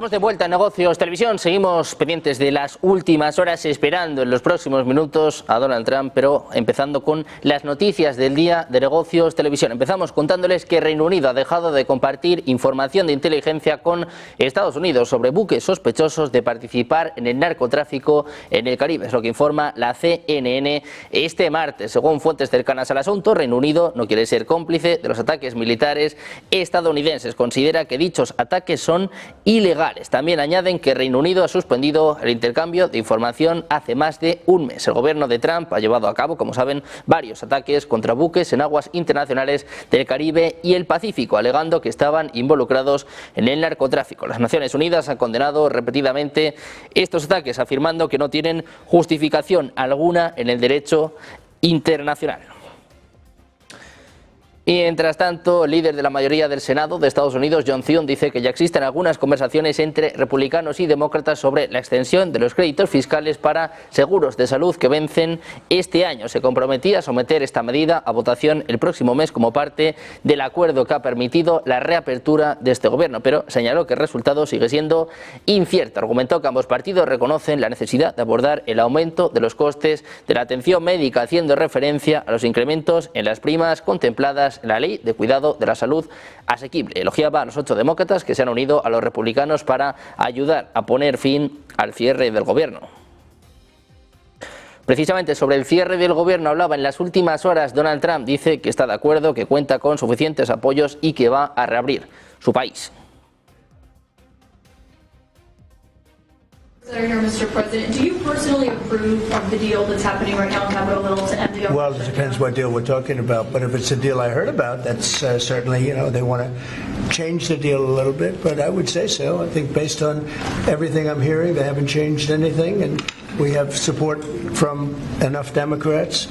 Estamos de vuelta en Negocios Televisión, seguimos pendientes de las últimas horas, esperando en los próximos minutos a Donald Trump, pero empezando con las noticias del día de Negocios Televisión. Empezamos contándoles que Reino Unido ha dejado de compartir información de inteligencia con Estados Unidos sobre buques sospechosos de participar en el narcotráfico en el Caribe. Es lo que informa la CNN este martes. Según fuentes cercanas al asunto, Reino Unido no quiere ser cómplice de los ataques militares estadounidenses. Considera que dichos ataques son ilegales. También añaden que Reino Unido ha suspendido el intercambio de información hace más de un mes. El gobierno de Trump ha llevado a cabo, como saben, varios ataques contra buques en aguas internacionales del Caribe y el Pacífico, alegando que estaban involucrados en el narcotráfico. Las Naciones Unidas han condenado repetidamente estos ataques, afirmando que no tienen justificación alguna en el derecho internacional. Y mientras tanto, el líder de la mayoría del Senado de Estados Unidos, John Thune, dice que ya existen algunas conversaciones entre republicanos y demócratas sobre la extensión de los créditos fiscales para seguros de salud que vencen este año. Se comprometía a someter esta medida a votación el próximo mes como parte del acuerdo que ha permitido la reapertura de este gobierno, pero señaló que el resultado sigue siendo incierto. Argumentó que ambos partidos reconocen la necesidad de abordar el aumento de los costes de la atención médica, haciendo referencia a los incrementos en las primas contempladas en la Ley de Cuidado de la Salud Asequible. Elogiaba a los 8 demócratas que se han unido a los republicanos para ayudar a poner fin al cierre del gobierno. Precisamente sobre el cierre del gobierno hablaba en las últimas horas Donald Trump. Dice que está de acuerdo, que cuenta con suficientes apoyos y que va a reabrir su país. Mr. President, do you personally approve of the deal that's happening right now in Capitol Hill to end the... Well, it depends what deal we're talking about, but if it's a deal I heard about, that's certainly, they want to change the deal a little bit, but I would say so. I think based on everything I'm hearing, they haven't changed anything, and we have support from enough Democrats,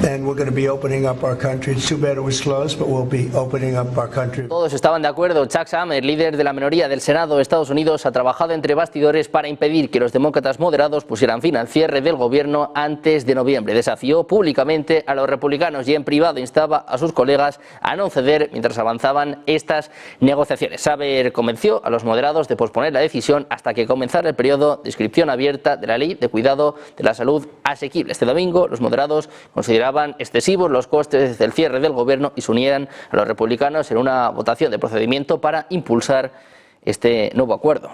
and we're going to be opening up our country. It's too bad it was closed, but we'll be opening up our country. Todos estaban de acuerdo. Chuck Schumer, líder de la minoría del Senado de Estados Unidos, ha trabajado entre bastidores para impedir que los demócratas moderados pusieran fin al cierre del gobierno antes de noviembre. Desafió públicamente a los republicanos y en privado instaba a sus colegas a no ceder mientras avanzaban estas negociaciones. Schumer convenció a los moderados de posponer la decisión hasta que comenzara el periodo de inscripción abierta de la Ley de Cuidado de la Salud Asequible. Este domingo, los moderados consideraban excesivos los costes del cierre del gobierno y se unieran a los republicanos en una votación de procedimiento para impulsar este nuevo acuerdo.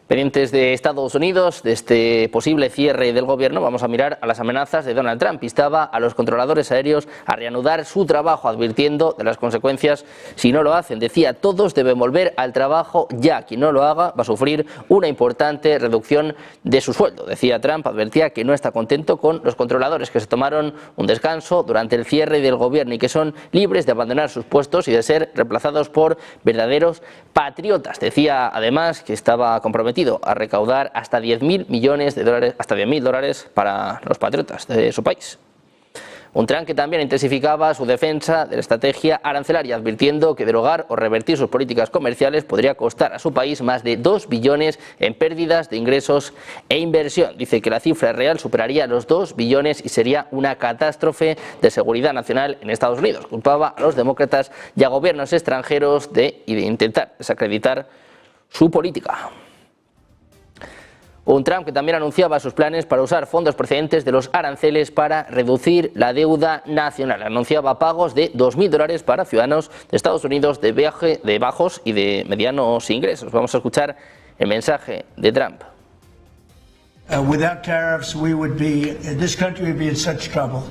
Pendientes de Estados Unidos, de este posible cierre del gobierno, vamos a mirar a las amenazas de Donald Trump. Instaba a los controladores aéreos a reanudar su trabajo, advirtiendo de las consecuencias si no lo hacen. Decía, todos deben volver al trabajo ya. Quien no lo haga va a sufrir una importante reducción de su sueldo. Decía Trump, advertía que no está contento con los controladores que se tomaron un descanso durante el cierre del gobierno y que son libres de abandonar sus puestos y de ser reemplazados por verdaderos patriotas. Decía además que estaba comprometido a recaudar hasta $10.000 millones, hasta $10.000 para los patriotas de su país. Un Trump que también intensificaba su defensa de la estrategia arancelaria, advirtiendo que derogar o revertir sus políticas comerciales podría costar a su país más de 2 billones en pérdidas de ingresos e inversión. Dice que la cifra real superaría los 2 billones y sería una catástrofe de seguridad nacional en Estados Unidos. Culpaba a los demócratas y a gobiernos extranjeros de intentar desacreditar su política. Un Trump que también anunciaba sus planes para usar fondos procedentes de los aranceles para reducir la deuda nacional. Anunciaba pagos de $2.000 para ciudadanos de Estados Unidos de bajos y de medianos ingresos. Vamos a escuchar el mensaje de Trump. Without tariffs, this country would be in such trouble,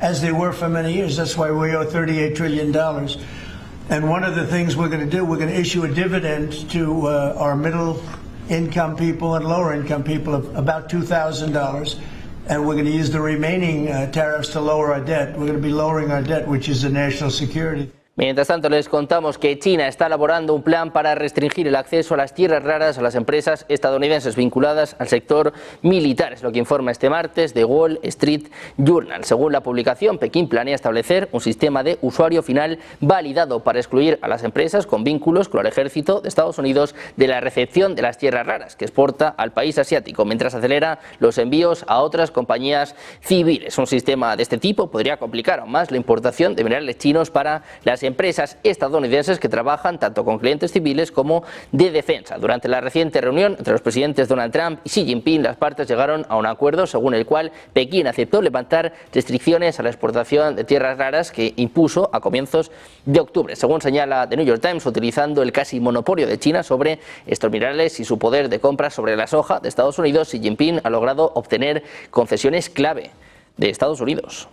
as they were for many years. That's why we owe $38 trillion. And one of the things we're going to do, we're going to issue a dividend to our middle income people and lower income people of about $2,000, and we're going to use the remaining tariffs to lower our debt. We're going to be lowering our debt, which is the national security. Mientras tanto, les contamos que China está elaborando un plan para restringir el acceso a las tierras raras a las empresas estadounidenses vinculadas al sector militar. Es lo que informa este martes The Wall Street Journal. Según la publicación, Pekín planea establecer un sistema de usuario final validado para excluir a las empresas con vínculos con el ejército de Estados Unidos de la recepción de las tierras raras que exporta al país asiático, mientras acelera los envíos a otras compañías civiles. Un sistema de este tipo podría complicar aún más la importación de minerales chinos para las empresas estadounidenses que trabajan tanto con clientes civiles como de defensa. Durante la reciente reunión entre los presidentes Donald Trump y Xi Jinping, las partes llegaron a un acuerdo según el cual Pekín aceptó levantar restricciones a la exportación de tierras raras que impuso a comienzos de octubre. Según señala The New York Times, utilizando el casi monopolio de China sobre estos minerales y su poder de compra sobre la soja de Estados Unidos, Xi Jinping ha logrado obtener concesiones clave de Estados Unidos.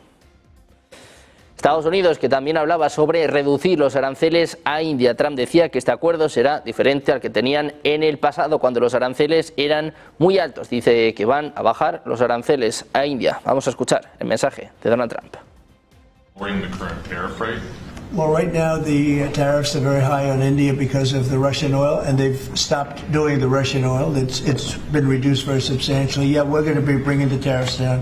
Estados Unidos, que también hablaba sobre reducir los aranceles a India. Trump decía que este acuerdo será diferente al que tenían en el pasado, cuando los aranceles eran muy altos. Dice que van a bajar los aranceles a India. Vamos a escuchar el mensaje de Donald Trump. Well, right now the tariffs are very high on India because of the Russian oil, and they've stopped doing the Russian oil. It's been reduced very substantially. Yeah, we're going to be bringing the tariffs down.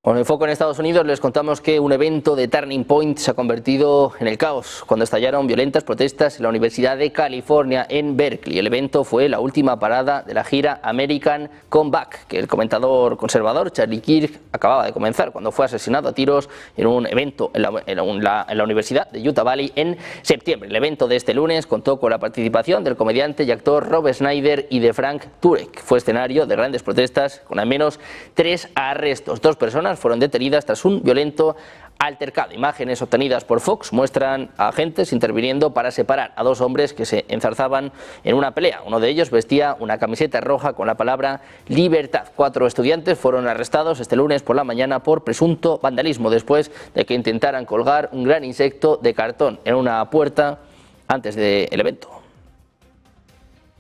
Con el foco en Estados Unidos, les contamos que un evento de Turning Point se ha convertido en el caos cuando estallaron violentas protestas en la Universidad de California en Berkeley. El evento fue la última parada de la gira American Comeback, que el comentador conservador Charlie Kirk acababa de comenzar cuando fue asesinado a tiros en un evento en la Universidad de Utah Valley en septiembre. El evento de este lunes contó con la participación del comediante y actor Rob Schneider y de Frank Turek. Fue escenario de grandes protestas con al menos 3 arrestos. 2 personas fueron detenidas tras un violento altercado. Imágenes obtenidas por Fox muestran a agentes interviniendo para separar a 2 hombres que se enzarzaban en una pelea. Uno de ellos vestía una camiseta roja con la palabra libertad. 4 estudiantes fueron arrestados este lunes por la mañana por presunto vandalismo después de que intentaran colgar un gran insecto de cartón en una puerta antes del evento.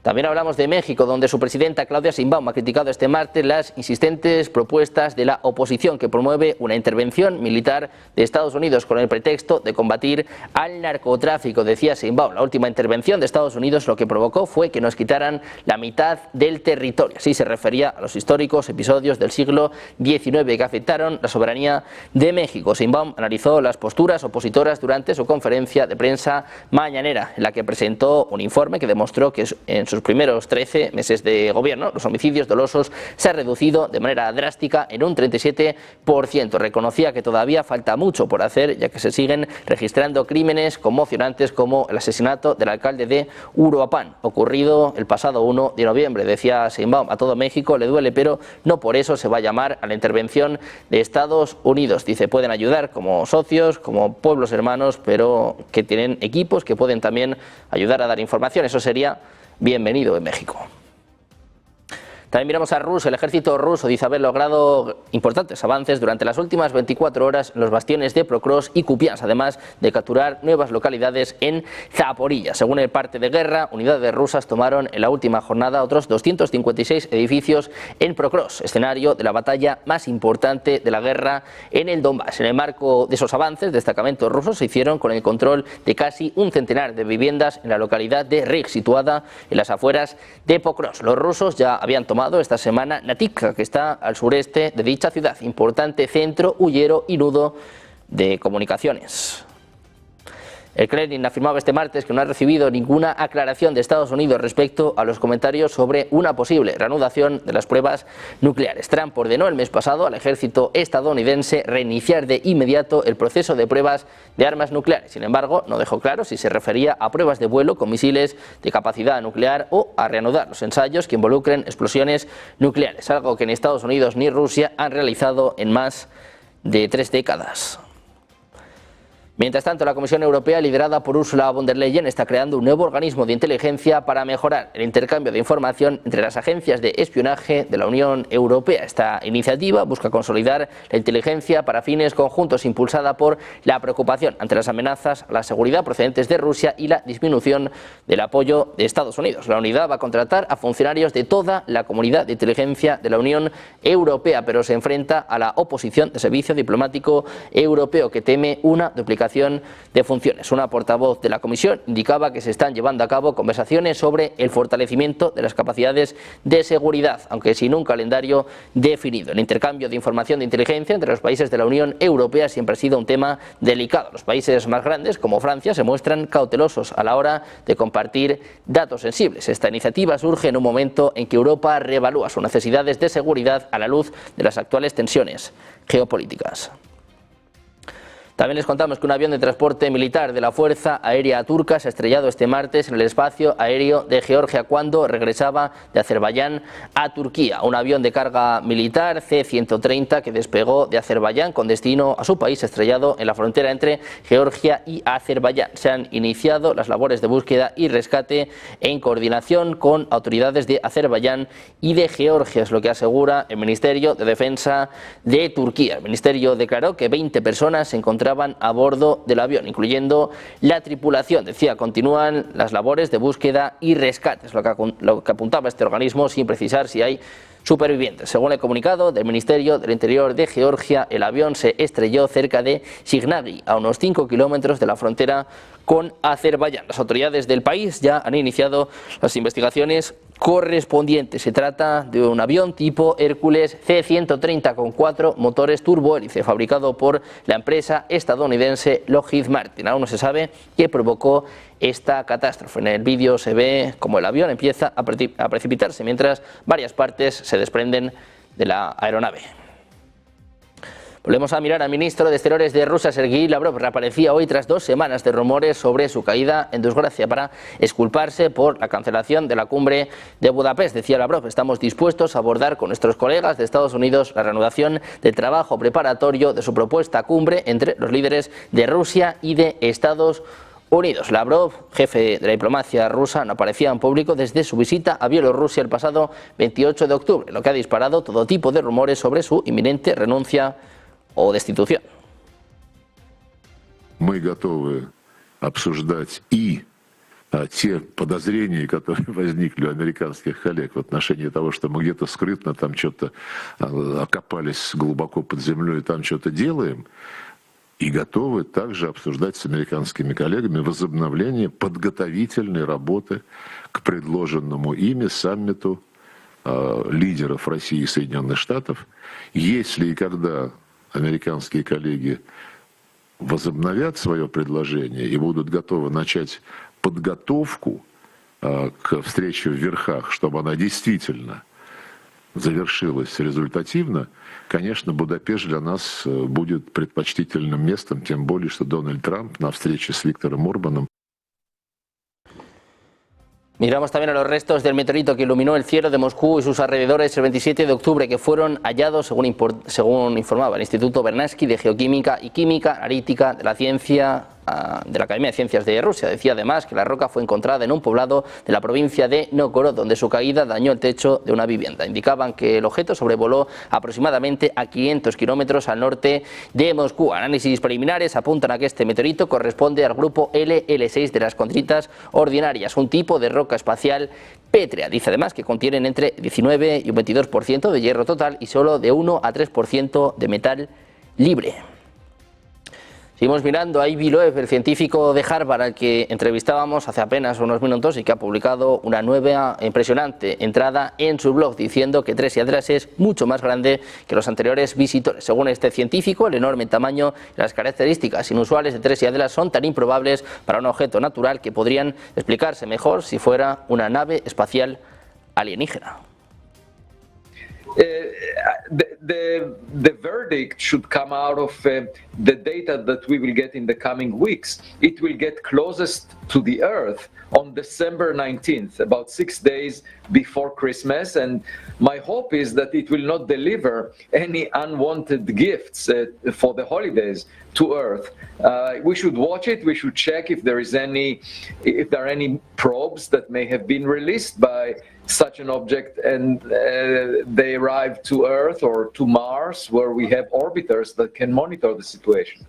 También hablamos de México, donde su presidenta Claudia Sheinbaum ha criticado este martes las insistentes propuestas de la oposición que promueve una intervención militar de Estados Unidos con el pretexto de combatir al narcotráfico. Decía Sheinbaum, la última intervención de Estados Unidos lo que provocó fue que nos quitaran la mitad del territorio. Así se refería a los históricos episodios del siglo XIX que afectaron la soberanía de México. Sheinbaum analizó las posturas opositoras durante su conferencia de prensa mañanera, en la que presentó un informe que demostró que en sus primeros 13 meses de gobierno, los homicidios dolosos se han reducido de manera drástica en un 37%. Reconocía que todavía falta mucho por hacer, ya que se siguen registrando crímenes conmocionantes como el asesinato del alcalde de Uruapan, ocurrido el pasado 1 de noviembre. Decía Sheinbaum, a todo México le duele, pero no por eso se va a llamar a la intervención de Estados Unidos. Dice, pueden ayudar como socios, como pueblos hermanos, pero que tienen equipos que pueden también ayudar a dar información. Eso sería bienvenido en México. También miramos a Rusia. El ejército ruso dice haber logrado importantes avances durante las últimas 24 horas en los bastiones de Prokrovsk y Kupiansk, además de capturar nuevas localidades en Zaporilla. Según el parte de guerra, unidades rusas tomaron en la última jornada otros 256 edificios en Prokrovsk, escenario de la batalla más importante de la guerra en el Donbass. En el marco de esos avances, destacamentos rusos se hicieron con el control de casi un centenar de viviendas en la localidad de Rig, situada en las afueras de Pokrovsk. Los rusos ya habían tomado esta semana Nativka, que está al sureste de dicha ciudad, importante centro huyero y nudo de comunicaciones. El Kremlin afirmaba este martes que no ha recibido ninguna aclaración de Estados Unidos respecto a los comentarios sobre una posible reanudación de las pruebas nucleares. Trump ordenó el mes pasado al ejército estadounidense reiniciar de inmediato el proceso de pruebas de armas nucleares. Sin embargo, no dejó claro si se refería a pruebas de vuelo con misiles de capacidad nuclear o a reanudar los ensayos que involucren explosiones nucleares, algo que ni Estados Unidos ni Rusia han realizado en más de 3 décadas. Mientras tanto, la Comisión Europea, liderada por Ursula von der Leyen, está creando un nuevo organismo de inteligencia para mejorar el intercambio de información entre las agencias de espionaje de la Unión Europea. Esta iniciativa busca consolidar la inteligencia para fines conjuntos, impulsada por la preocupación ante las amenazas a la seguridad procedentes de Rusia y la disminución del apoyo de Estados Unidos. La unidad va a contratar a funcionarios de toda la comunidad de inteligencia de la Unión Europea, pero se enfrenta a la oposición del Servicio Diplomático Europeo, que teme una duplicación de funciones. Una portavoz de la Comisión indicaba que se están llevando a cabo conversaciones sobre el fortalecimiento de las capacidades de seguridad, aunque sin un calendario definido. El intercambio de información de inteligencia entre los países de la Unión Europea siempre ha sido un tema delicado. Los países más grandes, como Francia, se muestran cautelosos a la hora de compartir datos sensibles. Esta iniciativa surge en un momento en que Europa reevalúa sus necesidades de seguridad a la luz de las actuales tensiones geopolíticas. También les contamos que un avión de transporte militar de la Fuerza Aérea Turca se ha estrellado este martes en el espacio aéreo de Georgia cuando regresaba de Azerbaiyán a Turquía. Un avión de carga militar C-130 que despegó de Azerbaiyán con destino a su país estrellado en la frontera entre Georgia y Azerbaiyán. Se han iniciado las labores de búsqueda y rescate en coordinación con autoridades de Azerbaiyán y de Georgia, es lo que asegura el Ministerio de Defensa de Turquía. El ministerio declaró que 20 personas se encontraban a bordo del avión, incluyendo la tripulación. Decía, continúan las labores de búsqueda y rescate, es lo que apuntaba este organismo, sin precisar si hay supervivientes. Según el comunicado del Ministerio del Interior de Georgia, el avión se estrelló cerca de Signagi, a unos 5 kilómetros de la frontera con Azerbaiyán. Las autoridades del país ya han iniciado las investigaciones correspondientes. Se trata de un avión tipo Hércules C-130 con 4 motores turbohélice, fabricado por la empresa estadounidense Lockheed Martin. Aún no se sabe qué provocó esta catástrofe. En el vídeo se ve como el avión empieza a precipitarse mientras varias partes se desprenden de la aeronave. Volvemos a mirar al ministro de Exteriores de Rusia, Sergei Lavrov. Reaparecía hoy tras 2 semanas de rumores sobre su caída en desgracia para exculparse por la cancelación de la cumbre de Budapest. Decía Lavrov, estamos dispuestos a abordar con nuestros colegas de Estados Unidos la reanudación del trabajo preparatorio de su propuesta cumbre entre los líderes de Rusia y de Estados Unidos. Lavrov, jefe de la diplomacia rusa, no aparecía en público desde su visita a Bielorrusia el pasado 28 de octubre, lo que ha disparado todo tipo de rumores sobre su inminente renuncia o destitución. Мы готовы обсуждать и те подозрения, которые возникли у американских коллег в отношении того, что мы где-то скрытно там что-то окопались глубоко под землей и там что-то делаем, и готовы также обсуждать с американскими коллегами возобновление подготовительной работы к предложенному ими саммиту лидеров России и Соединенных Штатов. Если и когда американские коллеги возобновят свое предложение и будут готовы начать подготовку к встрече в верхах, чтобы она действительно завершилась результативно, конечно, Будапешт для нас будет предпочтительным местом, тем более, что Дональд Трамп на встрече с Виктором Орбаном. Miramos también a los restos del meteorito que iluminó el cielo de Moscú y sus alrededores el 27 de octubre, que fueron hallados, según informaba el Instituto Bernansky de Geoquímica y Química Analítica de la Academia de Ciencias de Rusia. Decía además que la roca fue encontrada en un poblado de la provincia de Novgorod, donde su caída dañó el techo de una vivienda. Indicaban que el objeto sobrevoló aproximadamente a 500 kilómetros al norte de Moscú. Análisis preliminares apuntan a que este meteorito corresponde al grupo LL6 de las condritas ordinarias, un tipo de roca espacial pétrea. Dice además que contienen entre 19 y un 22% de hierro total y solo de 1 a 3% de metal libre. Seguimos mirando a Avi Loeb, el científico de Harvard al que entrevistábamos hace apenas unos minutos y que ha publicado una nueva impresionante entrada en su blog diciendo que Tres Yadras es mucho más grande que los anteriores visitores. Según este científico, el enorme tamaño y las características inusuales de Tres Yadras son tan improbables para un objeto natural que podrían explicarse mejor si fuera una nave espacial alienígena. The verdict should come out of the data that we will get in the coming weeks. It will get closest to the Earth on December 19th, about 6 days before Christmas, and my hope is that it will not deliver any unwanted gifts for the holidays to Earth. We should watch it. We should check if there are any probes that may have been released by such an object, and they arrive to Earth or to Mars, where we have orbiters that can monitor the situation.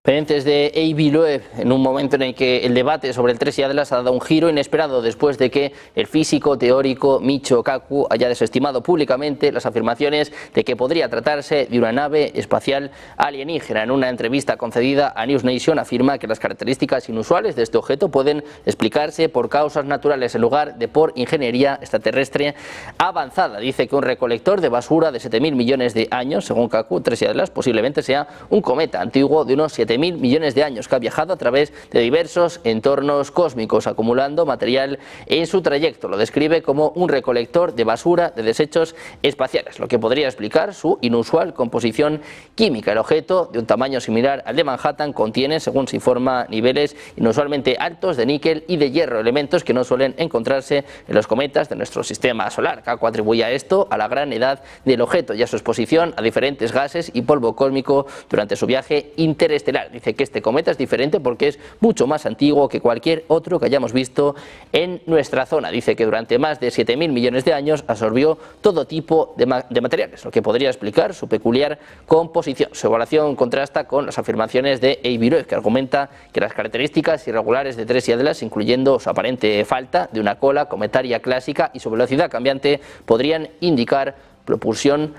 Pendientes de Avi Loeb en un momento en el que el debate sobre el Tres Yadras ha dado un giro inesperado después de que el físico teórico Michio Kaku haya desestimado públicamente las afirmaciones de que podría tratarse de una nave espacial alienígena. En una entrevista concedida a News Nation afirma que las características inusuales de este objeto pueden explicarse por causas naturales en lugar de por ingeniería extraterrestre avanzada. Dice que un recolector de basura de 7.000 millones de años, según Kaku, Tres Yadras posiblemente sea un cometa antiguo de unos 7.000 7.000 millones de años, que ha viajado a través de diversos entornos cósmicos, acumulando material en su trayecto. Lo describe como un recolector de basura de desechos espaciales, lo que podría explicar su inusual composición química. El objeto, de un tamaño similar al de Manhattan, contiene, según se informa, niveles inusualmente altos de níquel y de hierro, elementos que no suelen encontrarse en los cometas de nuestro sistema solar. Kaku atribuye a esto a la gran edad del objeto y a su exposición a diferentes gases y polvo cósmico durante su viaje interestelar. Dice que este cometa es diferente porque es mucho más antiguo que cualquier otro que hayamos visto en nuestra zona. Dice que durante más de 7.000 millones de años absorbió todo tipo de materiales, lo que podría explicar su peculiar composición. Su evaluación contrasta con las afirmaciones de Avi Loeb, que argumenta que las características irregulares de Tracy Atlas, incluyendo su aparente falta de una cola cometaria clásica y su velocidad cambiante, podrían indicar propulsión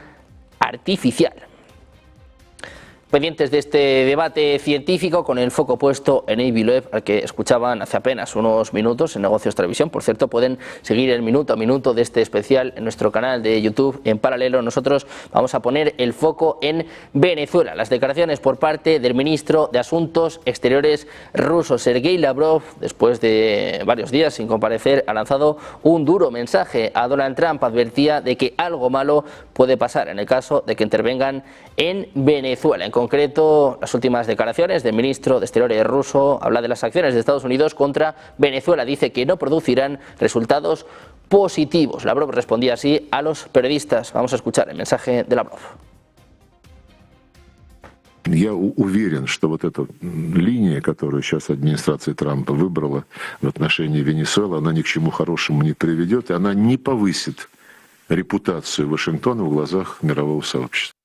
artificial. Pendientes de este debate científico, con el foco puesto en Avi Loeb, al que escuchaban hace apenas unos minutos en Negocios Televisión. Por cierto, pueden seguir el minuto a minuto de este especial en nuestro canal de YouTube. En paralelo, nosotros vamos a poner el foco en Venezuela. Las declaraciones por parte del ministro de Asuntos Exteriores ruso, Sergei Lavrov, después de varios días sin comparecer, ha lanzado un duro mensaje a Donald Trump. Advertía de que algo malo puede pasar en el caso de que intervengan en Venezuela. En concreto, las últimas declaraciones del ministro de Exteriores ruso habla de las acciones de Estados Unidos contra Venezuela. Dice que no producirán resultados positivos. Lavrov respondía así a los periodistas. Vamos a escuchar el mensaje de Lavrov. Я уверен, что вот эта линия, которую сейчас администрация Трампа выбрала в отношении Венесуэлы, она ни к чему хорошему не приведет, и она не повысит репутацию Вашингтона в глазах мирового сообщества.